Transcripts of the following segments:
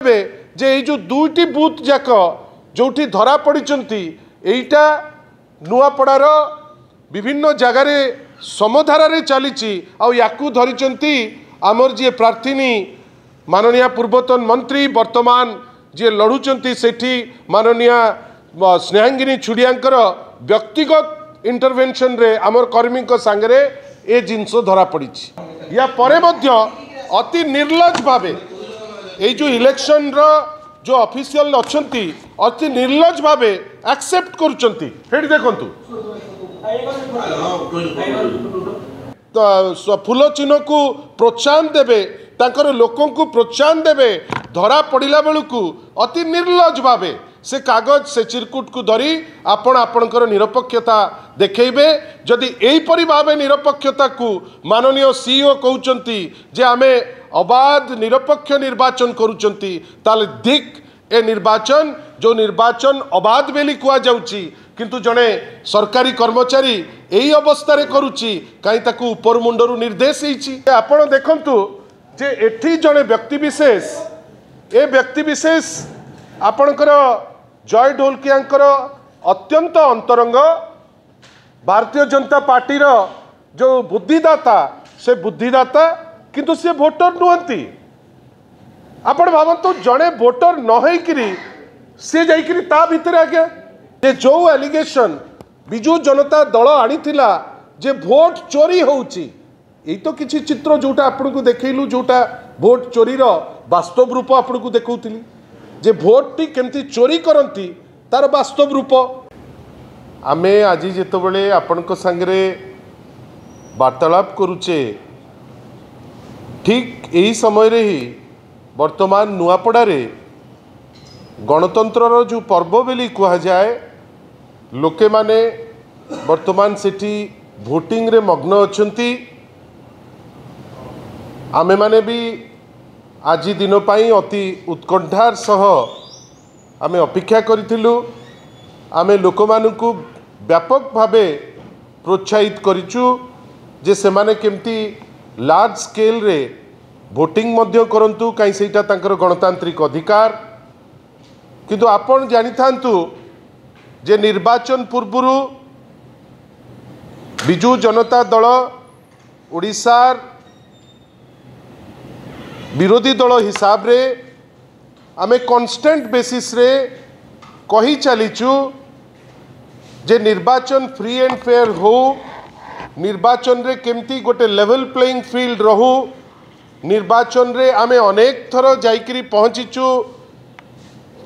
जे ये जो दुईटी बूथ जाक जो धरा पड़ी एटा नुआपड़ार विभिन्न जगार समधारे चली आकू धरी आमर जी प्रार्थीनी माननीय पूर्वतन मंत्री वर्तमान जी लड़ुंट से माननीय स्नेहांगिनी छुड़ियांकर व्यक्तिगत इंटरवेंशन रे आमर कर्मी सांगे ए जिनस धरा पड़ी या परे मध्य अति निर्लज भावे ये जो इलेक्शन रो जो ऑफिशियल अच्छी अति निर्लज भावे एक्सेप्ट करुँचे देखु तो फूल चिन्ह को प्रोत्साहन देवे तांकर लोकों को प्रोत्साहन देवे धरा पड़ा बेलू अति निर्लज भावे से कागज से चिरकुट को धरी आपणकर निरपेक्षता देखैबे जदि एहीपरि भावे निरपेक्षता को माननीय सीईओ कहउचंती जे आमे अबाध निरपेक्ष निर्वाचन करुचंती ताले दिक ए निर्वाचन जो निर्वाचन अबाध बेली कुआ जाउची किंतु जड़े सरकारी कर्मचारी यही अवस्था करुच्ची कहीं ताकू उपर मुंडरू निर्देश होईची आपण देखंतु जे एठी जड़े व्यक्तिविशेष ए व्यक्तिविशेष आपणकर जय ढोलकियांकर अत्यंत अंतरंग भारतीय जनता पार्टी रो जो बुद्धिदाता से बुद्धिदाता किंतु से भोटर नुहंती आपण भावतु जड़े भोटर न होइकरी से जाइकरी ता भितर आगे जे जो एलिगेशन बिजू जनता दल आनीथिला जे भोट चोरी होउची यही तो किसी चित्र जोटा आपन को देखैलु जोटा भोट चोरी रो वास्तव रूप आपन को देखौतिली जे भोट टी केमती चोरी करंती तार वास्तव रूप आमे आज जेतबेले आपन को संगरे वार्तालाप करूचे ठीक यही समय रे ही वर्तमान नुआपड़ा रे गणतंत्र जो पर्व बेली कहा जाए लोके माने वर्तमान सेठी भोटिंग रे मग्न अछंती आमे माने भी आज दिन पाई अति उत्कंठार सह आमे अपेक्षा करिथिलु आमे लोक मानकु व्यापक भावे प्रोत्साहित करिचु जे सेमाने केमती लार्ज स्केल रे भोटिंग मध्य करंतु कहीं सेटा तांकर गणतांत्रिक अधिकार किंतु आपण जानि थांतु जे निर्वाचन पूर्व बिजू जनता दल ओडिशार विरोधी दल हिसाब रे आमे कांस्टेंट बेसिस रे कही चलीचु जे निर्वाचन फ्री एंड फेयर हो निर्वाचन रे केमती गोटे लेवल प्लेइंग फील्ड रहू निर्वाचन रे आमे अनेक थर जाइकरी पहुँचीचु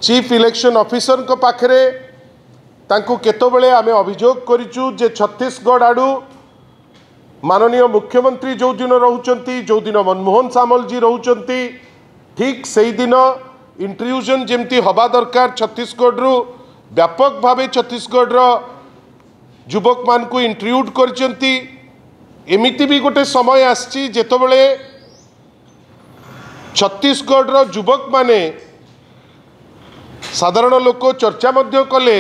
चीफ इलेक्शन ऑफिसर को पाखरे तांको केतबेले आमे अभियोग करिचु जे छत्तीसगढ़ आडू माननीय मुख्यमंत्री जो दिन रहउचंती जो दिन मनमोहन सामल जी रहउचंती ठीक सही दिन इंट्रूजन जेमती हवा दरकार छत्तीसगढ़ रु व्यापक भावे छत्तीसगढ़ रो युवक मान को इंट्रूड करचंती एमिति भी गोटे समय आछि जेतबेले छत्तीसगढ़ रो युवक माने साधारण लोक चर्चा मध्य कले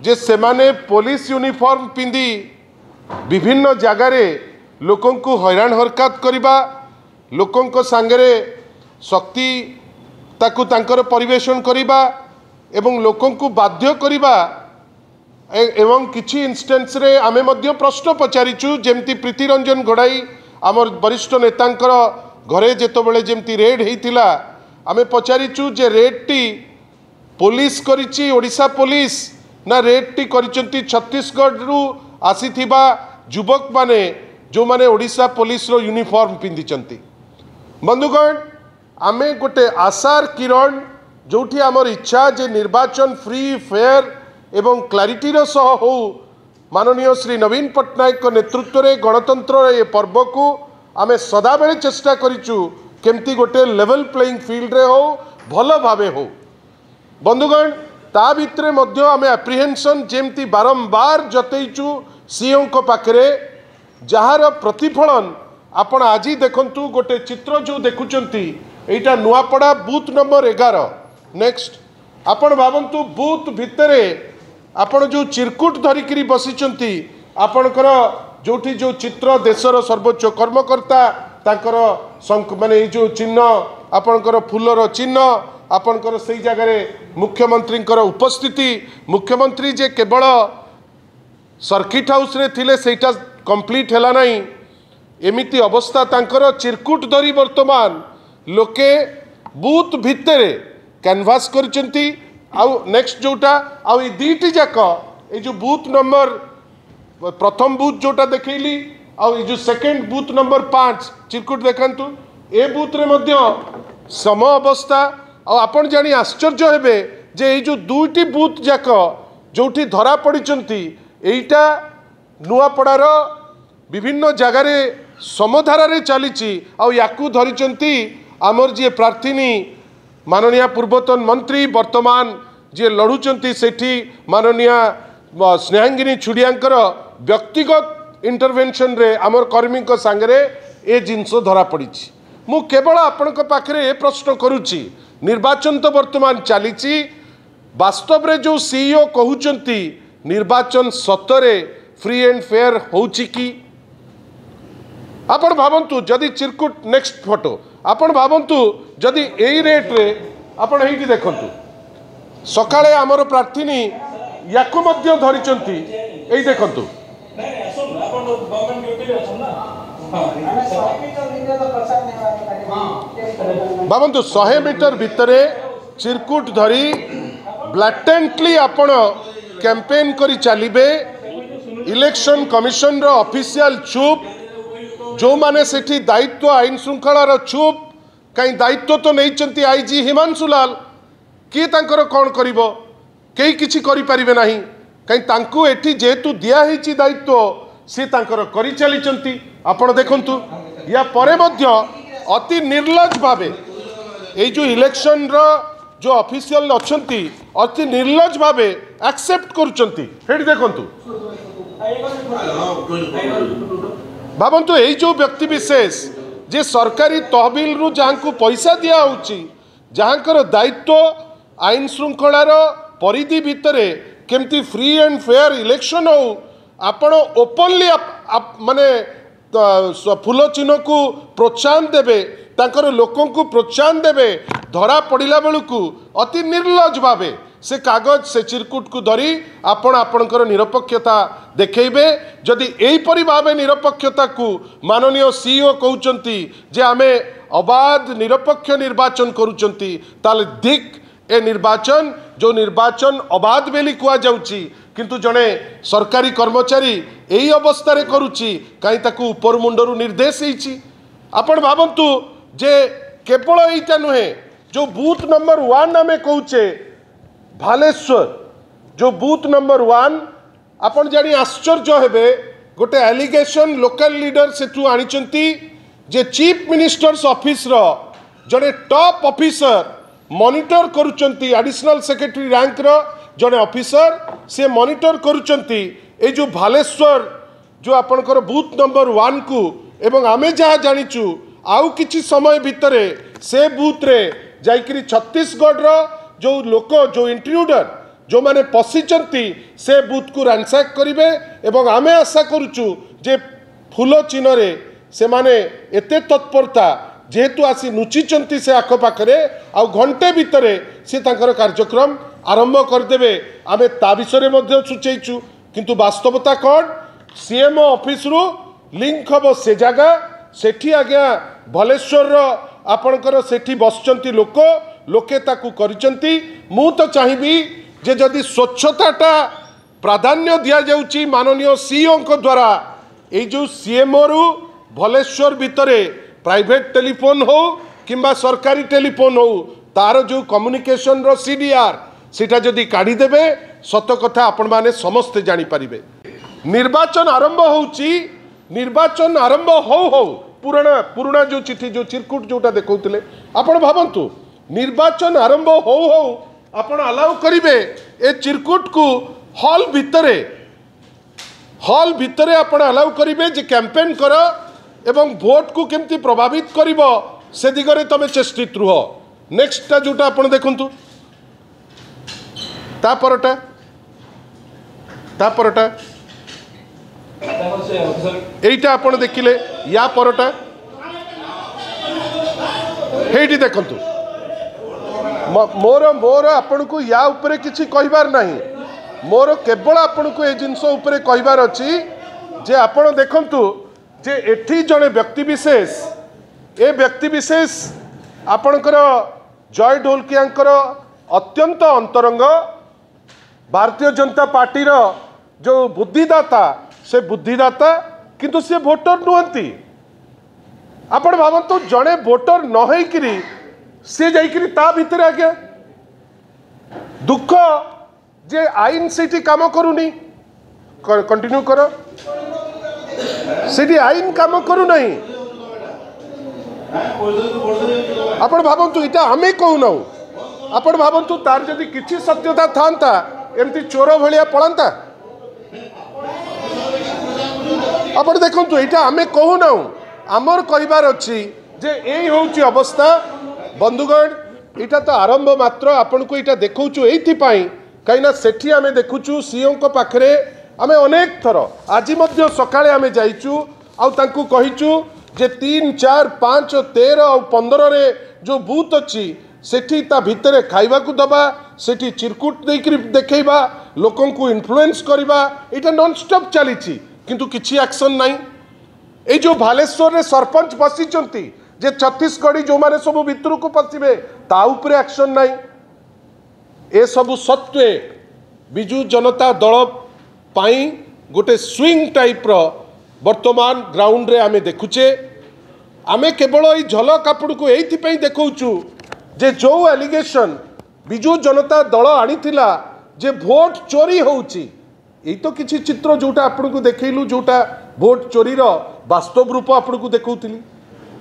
जे सेमाने पुलिस यूनिफॉर्म पिंदी विभिन्न जगार लोकों को हैरान हरकत करवा लोकों सांगरे शक्ति ताकू तांकर परिवेशन करवा एवं लोकों को बाध्य करवा एवं किछि इंस्टेंस रे आमे मध्य प्रश्न पचारिचु जेमती प्रीति रंजन घोड़ाई आमर वरिष्ठ नेतांकर घरे जेतबेले जेमती रेड हेतिला आमे पचारिचु जे रेड टी पुलिस करिछि ओडिशा पुलिस ना रेड टी करिसंती छत्तीसगढ़ रु आसीथिबा युवक माने जो माने ओडिशा पुलिस रो यूनिफॉर्म पिंधिचंती बंधुगण आमे गोटे आशार किरण जोठी आमर इच्छा जे निर्वाचन फ्री फेयर एवं क्लारिटी रो सह हो माननीय श्री नवीन पट्टनायक को नेतृत्व रे गणतंत्र ये पर्व को आमे सदा बेले चेष्टा करिचु केमती गोटे लेवल प्लेइंग फील्ड रे हो भल भावे हो बंधुगण ता भितरे मध्य आमे एप्रिहेंशन जेमती बारंबार जतईचु सीओ को पाखरे जहार प्रतिफलन आपण आज देखंतु गोटे चित्र जो देखुचंती एटा नुआपड़ा बूथ नंबर 11 नेक्स्ट आपण भावंतु बूथ भितरे आपण जो चिरकुट धरिकरी बसिचंती आपणकर जोठी जो चित्र देशर सर्वोच्च कर्मकर्ता तांकर माने जो चिन्ह आपणकर फूलर चिन्ह आपणकर से जगह मुख्यमंत्री उपस्थिति मुख्यमंत्री जे केवल सर्किट हाउस रे थिले सेटा कंप्लीट हैला नहीं एमिति अवस्था तांकर चिरकुट धरी वर्तमान लोके बूथ भितरे कैनवास करचंती आउ नेक्स्ट जोटा आउ ई दीटी जाक ए जो बूथ नंबर प्रथम बूथ जोटा देखैली आउ जो सेकंड बूथ नंबर 5 चिरकुट देखंतु ए बूथ रे मध्य सम अवस्था आ आपण जानी आश्चर्य हेबे जे ए जो दुईटी बूथ जाक जोठी धरा पड़िचंती एइटा नुआपड़ार विभिन्न जगार समधारा रे चलीची आ याकू धरिचंती आमर जे प्रार्थीनी माननीय पूर्वतन मंत्री वर्तमान जे लड़ुचंती सेठी माननीय स्नेहांगिनी छुड़ियांकर व्यक्तिगत इंटरवेंशन रे आमर कर्मी को सांगरे ए जिनस धरा पड़ी मु केवल आपण पाखरे ए प्रश्न करुच्ची निर्वाचन तो वर्तमान चली वास्तव रे जो सीईओ कहउचंती निर्वाचन सतरे फ्री एंड फेयर होउची की आपण भावंतु जदि चिरकुट नेक्स्ट फोटो आपण भावंतु जदि एई रेट रे आपण हेठी देखंतु सकाळे आमर प्रार्थीनी याकु मध्य धरिचंती एई देखंतु भावंतु 100 मीटर भितरे चिरकुट धरी ब्लैटेंटली आपण कैंपेन करी चलिबे इलेक्शन कमिशन रो ऑफिशियल चुप जो माने सेठी दायित्व आईन श्रृंखलार चुप कहीं दायित्व तो नहीं आईजी हिमांशु लाल किए तांकर कौन करिवो केही किछि करि परिबे नाही कहीं तांकु एठी जेतु दिया हिची दायित्व सी तांकर करि चलिचंती आपण देखंतु या परे मध्य अति निर्लज भावे ए जो इलेक्शन रो जो ऑफिशियल अछंती अति निर्लज भावे एक्सेप्ट करूचंती हेडी देखंतु भावंतु यही जो व्यक्ति विशेष जे सरकारी तहबिल रु जहाँ को पैसा दिया होची जहाँकर दायित्व आईन श्रृंखलार परिधि भितरे केमती फ्री एंड फेयर इलेक्शन हो आपण ओपनली माने फूल चिन्ह को प्रोत्साहन देबे तांकर लोकों को प्रोत्साहन देबे धरा पड़िला बेलू अति निर्लज भावे से कागज से चिरकुट को धरी आपण आपणकर निरपेक्षता देखैबे जदि एहीपरि भावे निरपेक्षता को माननीय सीईओ कहउचंती जे आमे अबाध निरपेक्ष निर्वाचन करूचंती ताले दिक ए निर्वाचन जो निर्वाचन अबाध बेली कुआ जाउची किंतु जड़े सरकारी कर्मचारी यही अवस्था रे करुची कहीं ताकू ऊपर मुंडरू निर्देश होईची आपण भावंतु जे केवल एटा नुहे जो बूथ नंबर 1 आमे कहूचे भालेश्वर जो बूथ नंबर 1 आपण जानी आश्चर्य हेबे गोटे एलिगेशन लोकल लीडर सेठू आनिचंती जे चीफ मिनिस्टर्स ऑफिस रो जड़े टॉप ऑफिसर मॉनिटर करूचंती एडिशनल सेक्रेटरी रैंक रो जड़े ऑफिसर से मॉनिटर करूचंती ए जो भालेश्वर जो आपणकर बूथ नंबर 1 को एवं आमे जहाँ जानिचु आउ किछि समय भितरे से बूथ रे जाइकरी छत्तीसगढ़ रो जो लोक जो इंट्रूडर जो माने पशिचंती से बूथ को रैंसैक करिवे एवं आमे आशा करूचु जे फूल चिन्ह रे से माने एते तत्परता जेहेतु आसी नुचिचंती से आखपाखरे आउ घंटे भितरे से तांकर कार्यक्रम आरंभ करदेवे आमे ता विषय में सूचयचु किंतु वास्तवता कौन सीएम ऑफिस रु लिंक हम से जगह सेठी आज्ञा भलेश्वर आपणकर सेठी बसचंती लोक लोके ताकू करिचंती मु तो चाहिबी जे जदि स्वच्छताटा प्राधान्य दिया जाउची माननीय सीईओ को द्वारा ए जो सीएमओ रु भलेश्वर भितरे प्राइवेट टेलीफोन हो किंबा सरकारी टेलीफोन हो तार जो कम्युनिकेशन रो सीडीआर सीटा जदि काढ़ी देबे सत कथा आपण माने समस्त जानी परिबे निर्वाचन आरंभ होउची निर्वाचन आरंभ हो पुराना पुराना जो चिठी जो चिरकुट जोटा देखौतले आपण भाबंतु निर्वाचन आरंभ हो आपण अलाउ करिवे ए चिरकुट को हॉल भितरे आपण अलाउ करिवे जे कैंपेन कर एवं भोट को केमती प्रभावित करिवो से दिगरे तमे चेष्टित रुह नेक्स्ट टा जोटा आपण देखंतु ता परटा एटा आपण देखिले या परटा हेठी देखंतु मोर मोर आपण को या उपरे किछि कहिबार नाही मोर केवल आपण को ए जिंस उपरे कहिबार अछि जे आपण देखंतु जे एठी जणे व्यक्ति विशेष ए व्यक्ति विशेष आपणकर जय ढोलकियांकर अत्यंत अंतरंग भारतीय जनता पार्टी रो जो बुद्धिदाता से बुद्धिदाता किंतु से वोटर नुहंती आपण भावंतु जणे वोटर न होइकरी से जाइकरी ता भितर आगे दुख जे आईन सेठी काम करूनी कंटिन्यू करो सेठी आईन काम करू नहीं आपण भावंतु इटा आमे कहूना आपण भावंतु तार जदि किछि सत्यता थांता एमती चोर भलिया पळंता आपण देखंतु इटा आमे कहूना आमर कहिबार अछि जे एई होउची अवस्था बंधुगण इटा तो आरंभ मात्र आपण को इटा देखौचु एथि पई काइना सेठी आमे देखुचु सीओ को पाखरे आमे अनेक थर आज मध्य सकाळे आमे जाइचु आउ तांकू कहिचु जे 3, 4, 5, 13 और 15 रे जो बूथ अच्छी सेठी ता भितरे खाइबा को दबा सेठी चिरकुट देकरी देखैबा लोकन को इन्फ्लुएंस करबा एटा नॉन स्टॉप चली किंतु किछि एक्शन नाही ए जो भालेश्वर रे सरपंच बसिचंती जे छत्तीसगढ़ी जो माने सब भितर को पसिबे ता ऊपर एक्शन नाही ए सब सत्वे बिजू जनता दल पाई गोटे स्विंग टाइप रो वर्तमान ग्राउंड रे आमे देखुचे आमे केवल ई झलक आपण को एथि पई देखौचु जे जो एलिगेशन बिजू जनता दल आनीथिला जे भोट चोरी होउची एई तो किछि चित्र जोटा आपण को देखैलु जोटा भोट चोरी रो वास्तव रूप आपण को देखौतिली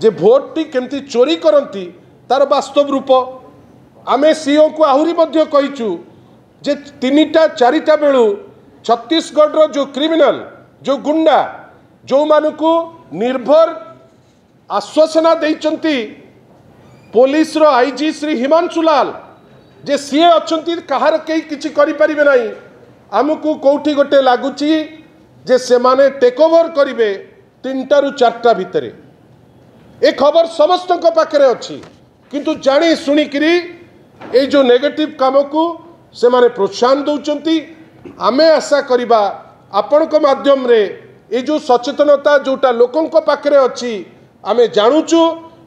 जे भोट टी केमती चोरी करंती तार वास्तव रूप आमे सीओ को आहुरी मध्य कहिचु जे 3टा 4टा बेलू छत्तीसगढ़ रो जो क्रिमिनल जो गुंडा जो मानकु निर्भर आश्वासना देइचंती पुलिस रो आईजी श्री हिमांशु लाल जे सीए अछंती कहार केही किछि करि परिबे नाही आमकु कोठी गोटे लागुची जे से माने टेक ओवर करिवे 3टा रु 4टा भितरे ए खबर समस्त को पाखरे अछि किंतु जानी सुनी करी ए जो नेगेटिव काम को से माने प्रोत्साहन दउचंती आमे आशा करिबा आपण को माध्यम रे ए जो सचेतनता जोटा लोकन को पाखरे अछि आमे जानुचु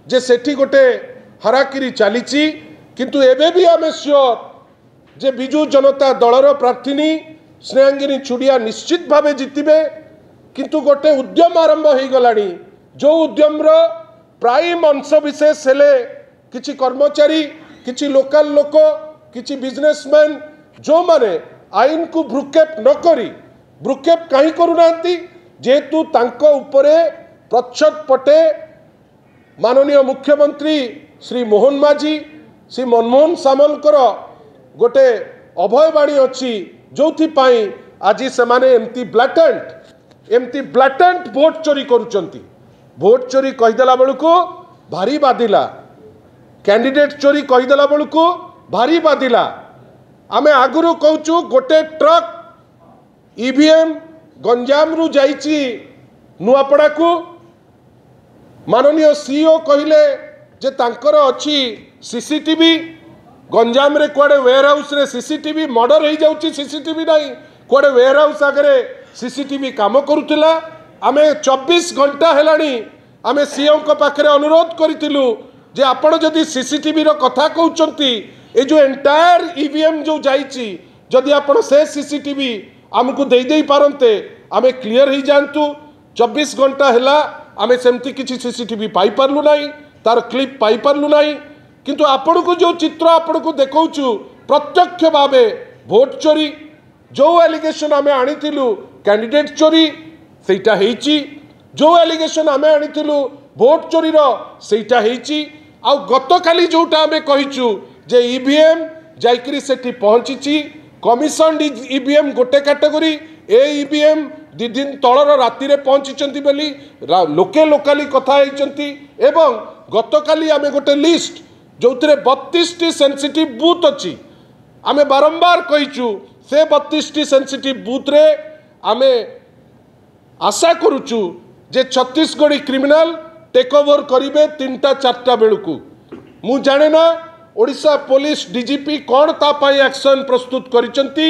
जे सेठी गोटे हराकिरी चलीची किंतु एबे भी आमे श्योर जे बिजू जनता दलर प्रार्थीनी स्नेहांगिनी छुड़िया निश्चित भावे जितिबे किंतु गोटे उद्यम आरंभ हो गलानी जो उद्यम रो प्राइम अंश विशेष हेले किछि कर्मचारी किछि लोकल लोक किछि बिजनेसमैन जो माने आईन को भ्रुक्षेप न करी भ्रुक्षेप कहीं करूनांती जेतु तांको उपरे प्रच्छद पटे माननीय मुख्यमंत्री श्री मोहन माझी श्री मनमोहन सामलकर गोटे अभयवाणी अच्छी जो पाई आज से माने एमती ब्लाटेंट भोट चोरी करुचंती भोट चोरी कहीदेला बेलू भारी बाधिला कैंडिडेट चोरी कहीदेला बेलू भारी बाधिला आमे आगुरु कहूचु गोटे ट्रक ईवीएम गंजाम रु जाइची नुआपड़ा को माननीय सीईओ कहले जे तांकर अछि सीसीटीवी गंजाम रे कोडे वेयर हाउस रे सीसीटीवी मर्डर हो जाउची सीसीटीवी नहीं कोडे वेयर हाउस आगे सीसीटीवी काम करुतिला आमे 24 घंटा हेलानी आमे सीईओ को पाखरे अनुरोध करितिलु जे आपण जदि सीसीटीवी रो कथा कहउचंती ए जो एंटायर ईवीएम जो जाइची जदि आपण से सीसीटीवी आमको दे दे पारंते आमे क्लियर ही जानतु 24 घंटा हेला आमे सेमती किछि सीसीटीवी पाई पारलु नाही तार क्लिप पाई पारलु नाही किंतु आपण को जो चित्र आपण को देखौचु प्रत्यक्ष भावे भोट चोरी जो एलिगेशन आमे आनिथिलु कैंडिडेट चोरी सेटा हेची जो एलिगेशन आमे आनिथिलु भोट चोरी रो सेटा हेची आ गतकाली जोटा आमे कहिचु जे ईवीएम जाइकरी सेठी पहुंचीची कमिशन ईवीएम गोटे कैटेगरी ए ईवीएम 2 दिन तलर राति रे पहुंचीचंती बोली लोके लोकाली कथा हेचंती एवं गतकाली आमे गोटे लिस्ट जोथिरे 32 टी सेंसिटिव बूथ अछि आमे बारंबार कहिचु से 32 टी सेंसिटिव बूथ रे आमे आशा करूचु जे छत्तीसगढ़ी क्रिमिनल टेक ओवर करिवे 3टा 4टा बेलू मु जाने ना ओडिशा पुलिस डीजीपी कौन तापाई एक्शन प्रस्तुत करिसंती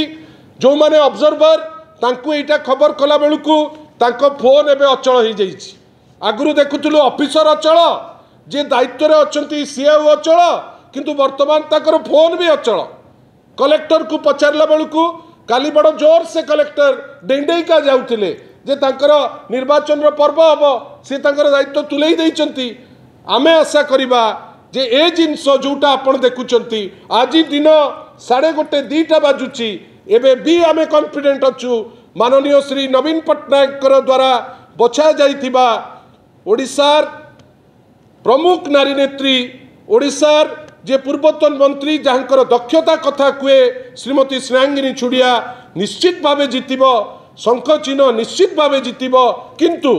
जो माने ऑब्जर्वर तांकु एटा खबर कला बेलुकु तांको फोन एबे अचल हो जाइछि आगुरु देखुथुलु ऑफिसर अचल जे दायित्व रे अछंती सीआईओ अचल किंतु वर्तमान ताकर फोन भी अचल कलेक्टर को पचारला बेलुकु काली बड़ जोर से कलेक्टर डेंडेका जाउथिले जे तांकर निर्वाचन रो पर्व हबो से तांकर दायित्व तुलेई दैचंती आमे आशा करिबा जे ए जिनस जोटा आपण देखुचंती आज दिन 1:30 2टा बाजुची एबे भी आमे कॉन्फिडेंट अछु माननीय श्री नवीन पट्टनायक द्वारा बछा जाइथिबा ओडिशार प्रमुख नारी नेत्री ओडिशार जे पूर्वतन मंत्री जहाँकर दक्षता कथा कहे श्रीमती स्नेहांगिनी छुड़िया निश्चित भावे जितिबो शंख चिन्ह निश्चित भावे जितिबो किंतु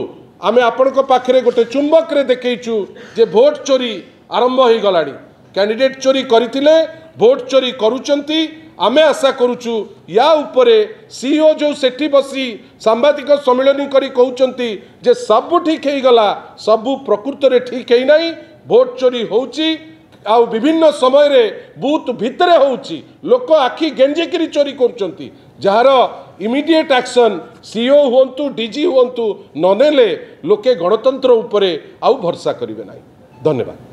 आमे आपण पाखरे गोटे चुंबक रे देखैछु जे भोट चोरी आरंभ हो गलानी कैंडिडेट चोरी करथिले भोट चोरी करूचंती आमे आशा करूचु या उपरे सीईओ जो सेठी बसी सांबादिक सम्मेलन करी कहउचंती जे सब ठीक हे गला सब प्रकृत रे ठीक हे नाही भोट चोरी होउची आ विभिन्न समय रे बूथ भितरे होउची लोक आखि गेंजेकिरी चोरी करूचंती जहार इमिडिएट एक्शन सीईओ हुंतु डीजी हुंतु ननेले लोके गणतंत्र उपरे आउ भरसा करिवे नाही धन्यवाद।